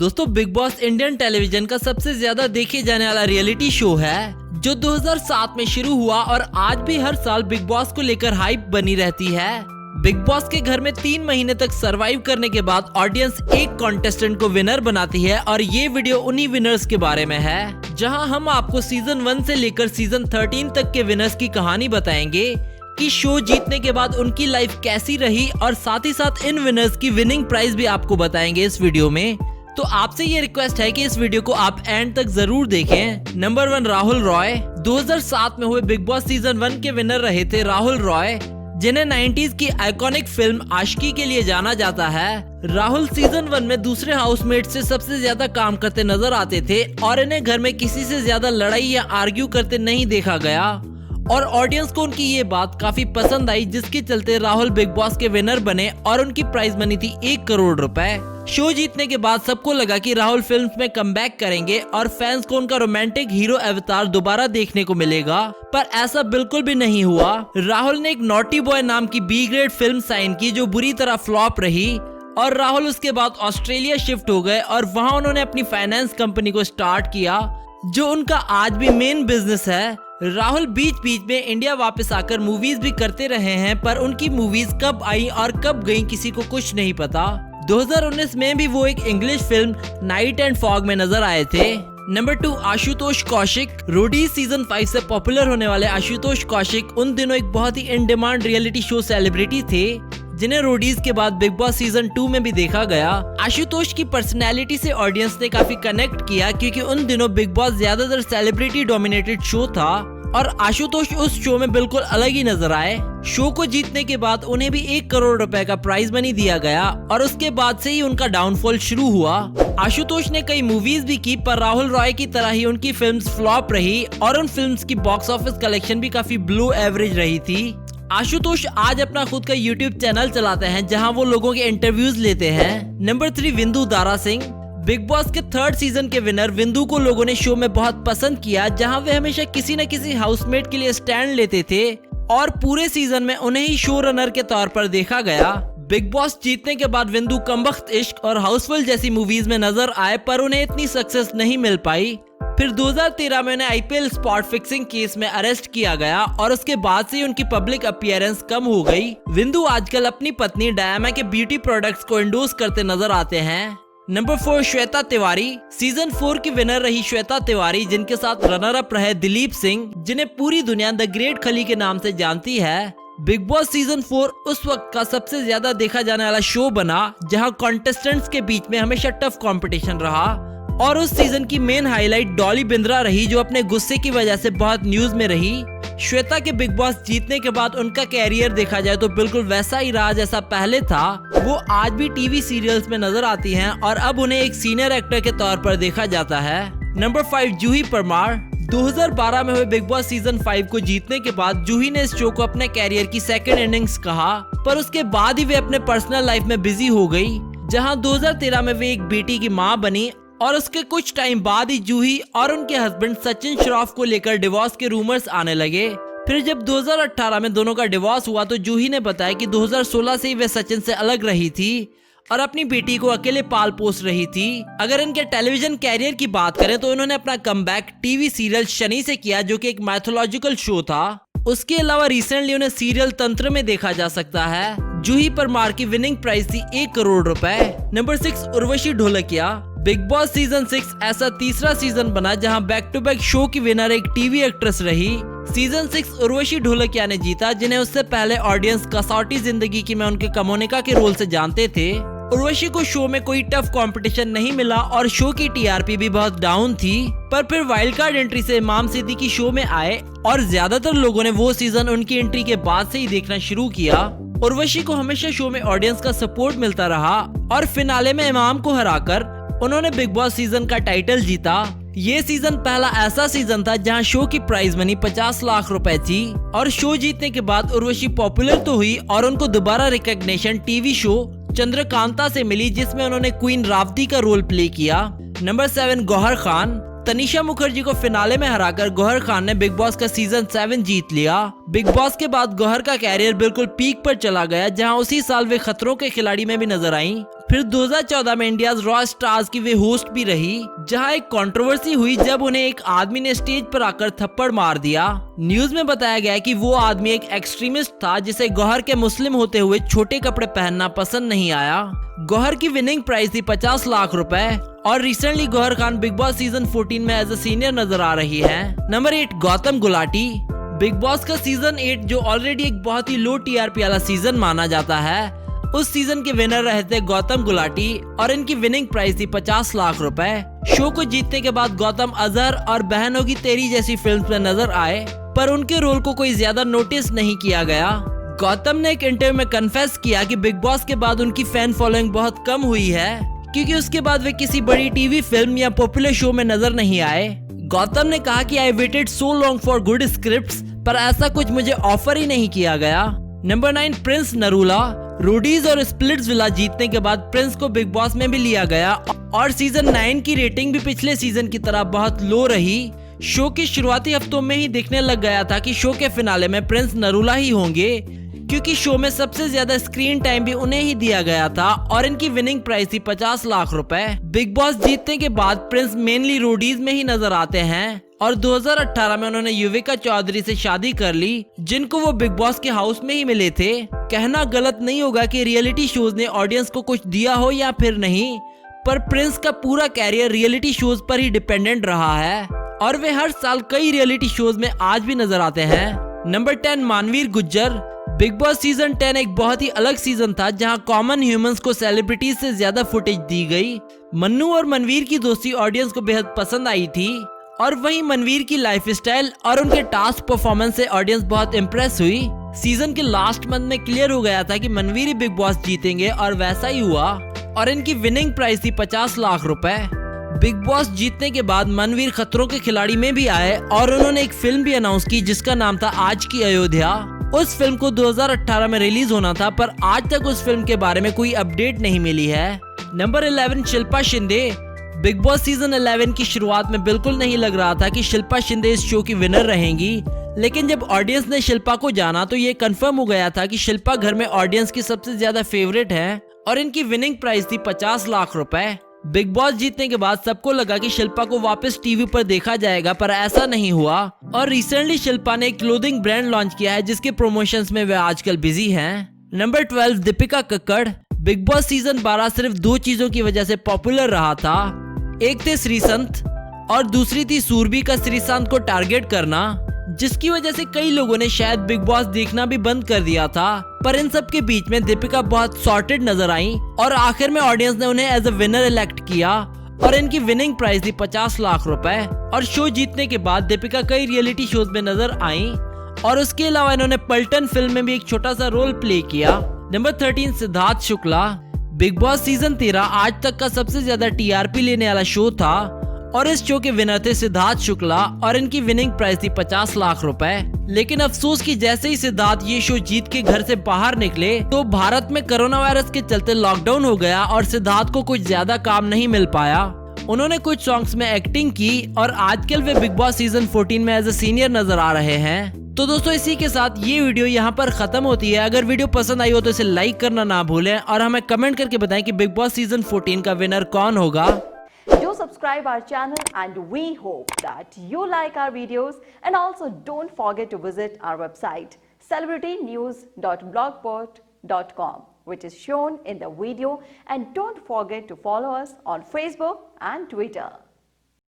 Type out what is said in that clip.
दोस्तों big boss Indian television का सबसे ज्यादा देखे जाने वाला रियलिटी शो है जो 2007 में शुरू हुआ और आज भी हर साल बिग बॉस को लेकर हाइप बनी रहती है। बिग बॉस के घर में 3 महीने तक सरवाइव करने के बाद ऑडियंस एक कॉन्टेस्टेंट को विनर बनाती है और ये वीडियो उन्हीं विनर्स के बारे में है, जहां हम आपको सीजन 1 से लेकर सीजन 13 तक के विनर्स की कहानी बताएंगे कि शो जीतने के बाद उनकी लाइफ कैसी रही और साथ ही साथ इन विनर्स की विनिंग प्राइस भी आपको बताएंगे इस वीडियो में। तो आपसे ये रिक्वेस्ट है कि इस वीडियो को आप एंड तक जरूर देखें। नंबर 1 राहुल रॉय 2007 में हुए बिग बॉस सीजन 1 के विनर रहे थे राहुल रॉय, जिन्हें 90s की आइकॉनिक फिल्म आशिकी के लिए जाना जाता है। राहुल सीजन 1 में दूसरे हाउसमेट से सबसे ज्यादा काम करते नजर आते थे और इन्हें घर में किसी से ज्यादा लड़ाई या आर्ग्यू करते नहीं देखा गया और ऑडियंस को उनकी ये बात काफी पसंद आई, जिसके चलते राहुल बिग बॉस के विनर बने और उनकी प्राइस मनी थी 1 करोड़ रुपए। शो जीतने के बाद सबको लगा कि राहुल फिल्म्स में कमबैक करेंगे और फैंस को उनका रोमांटिक हीरो अवतार दोबारा देखने को मिलेगा, पर ऐसा बिल्कुल भी नहीं हुआ। राहुल ने एक नॉटी बॉय नाम की बी ग्रेड फिल्म साइन की जो बुरी तरह फ्लॉप रही और राहुल उसके बाद ऑस्ट्रेलिया शिफ्ट हो गए और वहाँ उन्होंने अपनी फाइनेंस कंपनी को स्टार्ट किया जो उनका आज भी मेन बिजनेस है। राहुल बीच बीच में इंडिया वापस आकर मूवीज भी करते रहे हैं, पर उनकी मूवीज कब आई और कब गई किसी को कुछ नहीं पता। 2019 में भी वो एक English film night and fog में नजर आए थे। Number 2 Ashutosh Kaushik. Roadies season 5 से पॉपुलर होने वाले आशुतोष कौशिक उन दिनों एक बहुत ही in demand reality show celebrity थे, जिन्हें रोडीज के बाद बिग बॉस सीजन 2 में भी देखा गया। आशुतोष की पर्सनैलिटी से ऑडियंस ने काफी कनेक्ट किया क्योंकि उन दिनों बिग बॉस ज्यादातर सेलिब्रिटी डोमिनेटेड शो था और आशुतोष उस शो में बिल्कुल अलग ही नजर आए। शो को जीतने के बाद उन्हें भी 1 करोड़ रुपए का प्राइज मनी दिया गया और उसके बाद से ही उनका डाउनफॉल शुरू हुआ। आशुतोष ने कई मूवीज भी की, पर राहुल रॉय की तरह ही उनकी फिल्म्स फ्लॉप रही और उन फिल्म्स की बॉक्स ऑफिस कलेक्शन भी काफी बिलो एवरेज रही थी। आशुतोष आज अपना खुद का यूट्यूब चैनल चलाते हैं जहां वो लोगों के इंटरव्यूज लेते हैं। Number 3 Vindu Dara Singh. Big boss के 3rd सीजन के विनर विंदु को लोगों ने शो में बहुत पसंद किया, जहां वे हमेशा किसी न किसी हाउसमेट के लिए स्टैंड लेते थे और पूरे सीजन में उन्हें ही शो रनर के तौर पर देखा गया। बिग बॉस जीतने के बाद विंदु कमबख्त इश्क और हाउसफुल जैसी मूवीज में नजर आए, पर उन्हें इतनी सक्सेस नहीं मिल पाई। फिर 2013 में उन्हें आईपीएल स्पॉट फिक्सिंग केस में अरेस्ट किया गया और उसके बाद से उनकी पब्लिक अपीयरेंस कम हो गई। विंदु आजकल अपनी पत्नी डायमा के ब्यूटी प्रोडक्ट्स को एंडोर्स करते नजर आते हैं। नंबर 4 श्वेता तिवारी। सीजन 4 की विनर रही श्वेता तिवारी, जिनके साथ रनर अप रहे दिलीप सिंह, जिन्हें पूरी दुनिया द ग्रेट खली के नाम से जानती है। बिग बॉस सीजन 4 उस वक्त का सबसे ज्यादा देखा जाने वाला शो बना जहां कॉन्टेस्टेंट्स के बीच में हमेशा टफ कंपटीशन रहा और उस सीजन की मेन हाईलाइट डॉली बिंद्रा रही, जो अपने गुस्से की वजह से बहुत न्यूज में रही। श्वेता के बिग बॉस जीतने के बाद उनका कैरियर देखा जाए तो बिल्कुल वैसा ही रहा जैसा पहले था। वो आज भी टीवी सीरियल्स में नजर आती हैं और अब उन्हें एक सीनियर एक्टर के तौर पर देखा जाता है। नंबर 5 जूही परमार। 2012 में हुए बिग बॉस सीजन 5 को जीतने के बाद जूही ने इस शो को अपने कैरियर की सेकंड इनिंग्स कहा, पर उसके बाद ही वे अपने पर्सनल लाइफ में बिजी हो गई, जहां 2013 में वे एक बेटी की मां बनी और उसके कुछ टाइम बाद ही जूही और उनके हस्बैंड सचिन श्रॉफ को लेकर डिवोर्स के रूमर्स आने लगे। फिर जब 2018 में दोनों का डिवोर्स हुआ तो जूही ने बताया कि 2016 से ही वे सचिन से अलग रही थी और अपनी बेटी को अकेले पाल पोस रही थी। अगर इनके टेलीविजन कैरियर की बात करें तो उन्होंने अपना कमबैक टीवी सीरियल शनि से किया, जो कि एक मैथोलॉजिकल शो था। उसके अलावा रिसेंटली उन्हें सीरियल तंत्र में देखा जा सकता है। जूही परमार की विनिंग प्राइस थी 1 करोड़ रुपए। Number 6 Urvashi Dholakia. Big Boss season 6 ऐसा तीसरा सीजन बना जहां बैक टू बैक शो की विनर एक टीवी एक्ट्रेस रही। सीजन 6 उर्वशी ढोलकिया ने जीता, जिन्हें उससे पहले ऑडियंस कसौटी जिंदगी की में उनके कमोनिका के रोल से जानते थे। उर्वशी को शो में कोई टफ कंपटीशन नहीं मिला और शो की टीआरपी भी बहुत डाउन थी, पर फिर वाइल्ड कार्ड एंट्री से इमाम सिद्दीकी शो में आए और ज्यादातर लोगों ने वो सीजन उनकी एंट्री के बाद से ही देखना शुरू किया। उर्वशी को हमेशा शो में ऑडियंस का सपोर्ट मिलता रहा और फिनाले में इमाम को हराकर उन्होंने बिग बॉस सीजन का टाइटल जीता। ये सीजन पहला ऐसा सीजन था जहां शो की प्राइज मनी 50 लाख रुपए थी और शो जीतने के बाद उर्वशी पॉपुलर तो हुई और उनको दोबारा रिकॉग्निशन टीवी शो चंद्रकांता से मिली, जिसमें उन्होंने क्वीन रावती का रोल प्ले किया। नंबर 7 गौहर खान। तनिषा मुखर्जी को फिनाले में हराकर गौहर खान ने बिग बॉस का सीजन 7 जीत लिया। बिग बॉस के बाद गौहर का कैरियर बिल्कुल पीक पर चला गया, जहां उसी साल वे खतरों के खिलाड़ी में भी नजर आईं। फिर 2014 में इंडिया रॉ स्टार्स की वे होस्ट भी रही, जहां एक कंट्रोवर्सी हुई जब उन्हें एक आदमी ने स्टेज पर आकर थप्पड़ मार दिया। न्यूज में बताया गया कि वो आदमी एक एक्सट्रीमिस्ट था जिसे गौहर के मुस्लिम होते हुए छोटे कपड़े पहनना पसंद नहीं आया। गौहर की विनिंग प्राइस थी 50 लाख रुपए और recently Gauhar Khan Bigg Boss season 14 में एज अ सीनियर नजर आ रही है। Number 8 Gautam Gulati. Bigg Boss का सीजन 8 जो ऑलरेडी एक बहुत ही लो टीआरपी वाला सीजन माना जाता है, उस सीजन के विनर रहे थे गौतम गुलाटी और इनकी विनिंग प्राइस थी 50 लाख रुपए। शो को जीतने के बाद गौतम अजहर और बहन होगी तेरी जैसी फिल्म्स में नजर आए, पर उनके रोल को कोई ज्यादा नोटिस नहीं किया गया। गौतम ने एक इंटरव्यू में कन्फेस किया कि बिग बॉस के बाद उनकी फैन फॉलोइंग बहुत कम हुई है, क्योंकि उसके बाद वे किसी बड़ी टीवी फिल्म या पॉपुलर शो में नजर नहीं आए। गौतम ने कहा कि I waited so long for good scripts, पर ऐसा कुछ मुझे ऑफर ही नहीं किया गया। Number 9 Prince Narula. रोडीज और स्प्लिट्सविला जीतने के बाद प्रिंस को बिग बॉस में भी लिया गया और सीजन 9 की रेटिंग भी पिछले सीजन की तरह बहुत लो रही। शो के शुरुआती हफ्तों में ही दिखने लग गया था कि शो के फिनाले में प्रिंस नरूला ही होंगे, क्योंकि शो में सबसे ज्यादा स्क्रीन टाइम भी उन्हें ही दिया गया था और इनकी विनिंग प्राइस थी 50 लाख रुपए। बिग बॉस जीतने के बाद प्रिंस मेनली रोडीज में ही नजर आते हैं और 2018 में उन्होंने युविका चौधरी से शादी कर ली, जिनको वो बिग बॉस के हाउस में ही मिले थे। कहना गलत नहीं होगा कि रियलिटी शोज ने ऑडियंस को कुछ दिया हो या फिर नहीं, पर प्रिंस का पूरा कैरियर रियलिटी शोज पर ही डिपेंडेंट रहा है और वे हर साल कई रियलिटी शोज में आज भी नजर आते हैं। Number 10 Manveer Gujjar. Big Boss season 10 एक बहुत ही अलग सीजन था, जहां कॉमन ह्यूमंस को सेलिब्रिटीज से ज्यादा फुटेज दी गई। मन्नू और मनवीर की दोस्ती ऑडियंस को बेहद पसंद आई थी और वहीं मनवीर की लाइफस्टाइल और उनके टास्क परफॉर्मेंस से ऑडियंस बहुत इम्प्रेस हुई। सीजन के लास्ट मंथ में क्लियर हो गया था कि मनवीर ही बिग बॉस जीतेंगे और वैसा ही हुआ और इनकी विनिंग प्राइस थी 50 लाख रुपए। बिग बॉस जीतने के बाद मनवीर खतरों के खिलाड़ी में भी आए और उन्होंने एक फिल्म भी अनाउंस की जिसका नाम था आज की अयोध्या। उस फिल्म को 2018 में रिलीज होना था, पर आज तक उस फिल्म के बारे में कोई अपडेट नहीं मिली है। Number 11 Shilpa Shinde. Big Boss season 11 की शुरुआत में बिल्कुल नहीं लग रहा था कि शिल्पा शिंदे इस शो की विनर रहेंगी, लेकिन जब ऑडियंस ने शिल्पा को जाना तो ये कंफर्म हो गया था कि शिल्पा घर में ऑडियंस की सबसे ज्यादा फेवरेट है और इनकी विनिंग प्राइस थी 50 लाख रुपए। बिग बॉस जीतने के बाद सबको लगा कि शिल्पा को वापस टीवी पर देखा जाएगा, पर ऐसा नहीं हुआ और रिसेंटली शिल्पा ने एक क्लोथिंग ब्रांड लॉन्च किया है जिसके प्रमोशंस में वे आजकल बिजी हैं। Number 12 Deepika Kakkar. Big Boss season 12 सिर्फ दो चीजों की वजह से पॉपुलर रहा था, एक थे श्रीसंत और दूसरी थी सूरबी का श्रीसंत को टारगेट करना, जिसकी वजह से कई लोगों ने शायद बिग बॉस देखना भी बंद कर दिया था। पर इन सब के बीच में दीपिका बहुत सॉर्टेड नजर आई और आखिर में ऑडियंस ने उन्हें एज अ विनर इलेक्ट किया और इनकी विनिंग प्राइस थी 50 लाख रुपए। और शो जीतने के बाद दीपिका कई रियलिटी शोज में नजर आई और उसके अलावा इन्होंने पलटन फिल्म में भी एक छोटा सा रोल प्ले किया। Number 13 Siddharth Shukla. Big Boss season 13 आज तक का सबसे ज्यादा टीआरपी लेने वाला शो था और इस शो के विनर थे सिद्धार्थ शुक्ला और इनकी विनिंग प्राइस थी 50 लाख रुपए। लेकिन अफसोस कि जैसे ही सिद्धार्थ ये शो जीत के घर से बाहर निकले तो भारत में कोरोना वायरस के चलते लॉकडाउन हो गया और सिद्धार्थ को कुछ ज्यादा काम नहीं मिल पाया। उन्होंने कुछ सॉन्ग्स में एक्टिंग की और आजकल वे बिग बॉस सीजन 14 में एज ए सीनियर नजर आ रहे हैं। तो दोस्तों इसी के साथ ये वीडियो यहाँ पर खत्म होती है। अगर वीडियो पसंद आई हो तो इसे लाइक करना ना भूलें और हमें कमेंट करके बताएं कि बिग बॉस सीजन 14 का विनर कौन होगा। Do subscribe our channel and we hope that you like our videos, and also don't forget to visit our website celebritynews.blogspot.com, which is shown in the video, and don't forget to follow us on Facebook and Twitter.